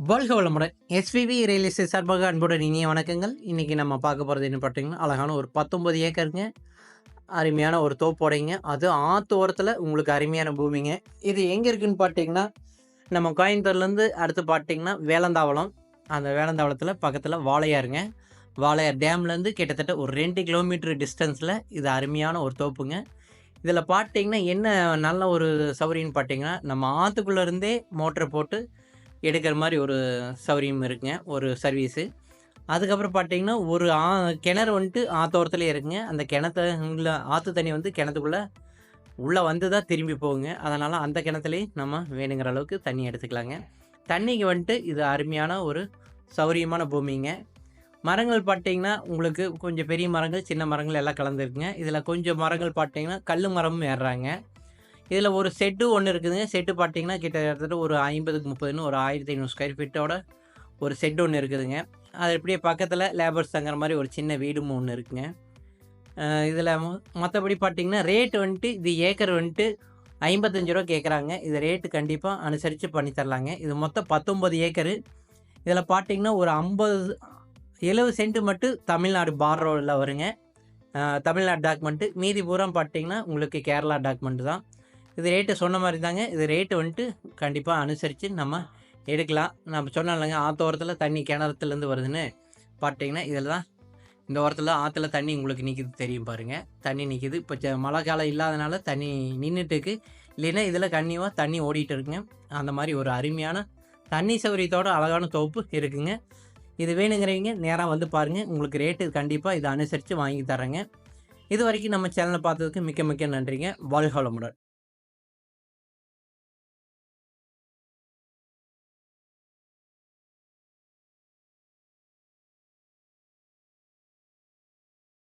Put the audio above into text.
வாழ்க வளமுடன். SVV real estate சார்பாக அன்புடன் இனிய வணக்கங்கள். இன்னைக்கு நம்ம பார்க்க போறது என்ன பார்த்தீங்கன்னா, அழகான ஒரு 19 ஏக்கருங்க. அருமையான ஒரு தோப்போடைங்க. அது ஆத்து ஓரத்தில உங்களுக்கு அருமையான பூமிங்க. இது எங்க இருக்குன்னு பார்த்தீங்கன்னா, நம்ம கோயம்புத்தூர்லேருந்து அடுத்து பார்த்தீங்கன்னா வேலந்தாவளம். அந்த வேலந்தாவளத்தில பக்கத்தில வாளையாருங்க. வாளையார் டேம்லேருந்து கிட்டத்தட்ட ஒரு 2 கிலோமீட்டர் டிஸ்டன்ஸில இது அருமையான ஒரு தோப்புங்க. இதில பார்த்தீங்கன்னா, என்ன நல்ல ஒரு சௌகரியம்னு பார்த்தீங்கன்னா, நம்ம ஆத்துக்குள்ள இருந்தே மோட்டர் போட்டு எடுக்கிற மாரி ஒரு சௌகரியம் இருக்குங்க. ஒரு சர்வீஸு. அதுக்கப்புறம் பார்த்தீங்கன்னா, ஒரு கிணறு வந்துட்டு ஆத்தோரத்திலேயே இருக்குங்க. அந்த கிணத்த உள்ள ஆத்து தண்ணி வந்து கிணத்துக்குள்ள உள்ள வந்து தான் திரும்பி போகுங்க. அதனால அந்த கிணத்துலயே நம்ம வேணுங்கிற அளவுக்கு தண்ணி எடுத்துக்கலாங்க. தண்ணிக்கு வந்துட்டு இது அருமையான ஒரு சௌகரியமான பூமிங்க. மரங்கள் பார்த்தீங்கன்னா, உங்களுக்கு கொஞ்சம் பெரிய மரங்கள், சின்ன மரங்கள் எல்லாம் கலந்துருக்குங்க. இதில கொஞ்சம் மரங்கள் பார்த்தீங்கன்னா, கல்லு மரமும் ஏறுறாங்க. இதில ஒரு ஷெட்டு ஒண்ணு இருக்குதுங்க. ஷெட்டு பார்த்தீங்கன்னா, கிட்டத்தட்ட ஒரு 50க்கு 30ன்னு ஒரு 1500 ஸ்கொயர் ஃபீட்டோட ஒரு ஷெட் ஒண்ணு இருக்குதுங்க. அது இப்படியே பக்கத்தில லேபர்ஸ் தங்குற மாரி ஒரு சின்ன வீடும் ஒண்ணு இருக்குங்க. இதில மத்தபடி பார்த்தீங்கன்னா, ரேட் வந்துட்டு இது ஏக்கர் வந்துட்டு ரூ. 55 கேட்குறாங்க. இது ரேட்டு கண்டிப்பா அனுசரிச்சு பண்ணி தரலாங்க. இது மொத்தம் 19 ஏக்கரு. இதில பார்த்தீங்கன்னா, ஒரு 70 சென்ட் மட்டும் தமிழ்நாடு பார்டர்ல வருங்க. தமிழ்நாடு டாக்குமெண்ட்டு. மீதி பூரா பார்த்தீங்கன்னா, உங்களுக்கு கேரளா டாக்குமெண்ட் தான். இது ரேட்டு சொன்ன மாரி தாங்க. இது ரேட்டு வந்துட்டு கண்டிப்பா அனுசரிச்சு நம்ம எடுக்கலாம். நம்ம சொன்னோம் இல்லங்க, ஆத்தோரத்தில தண்ணி கிணத்துலேருந்து வருதுன்னு. பார்த்தீங்கன்னா, இதில தான் இந்த ஓரத்தில ஆத்துல தண்ணி உங்களுக்கு நிக்குது தெரியும் பாருங்க. தண்ணி நிக்குது. இப்ப மழை காலம் இல்லாதனால தண்ணி நின்னுட்டுருக்கு. இல்லைன்னா இதில கன்டினியூவா தண்ணி ஓடிட்டு இருக்குங்க. அந்த மாரி ஒரு அருமையான தண்ணி சௌகரியத்தோட அழகான தோப்பு இருக்குங்க. இது வேணுங்கிறவங்க நேரா வந்து பாருங்க. உங்களுக்கு ரேட்டு கண்டிப்பா இத அனுசரிச்சு வாங்கி தர்றேங்க. இதுவரைக்கும் நம்ம சேனல பார்த்ததுக்கு மிக்க மிக்க நன்றிங்க. வாழ்க வளமுடன்.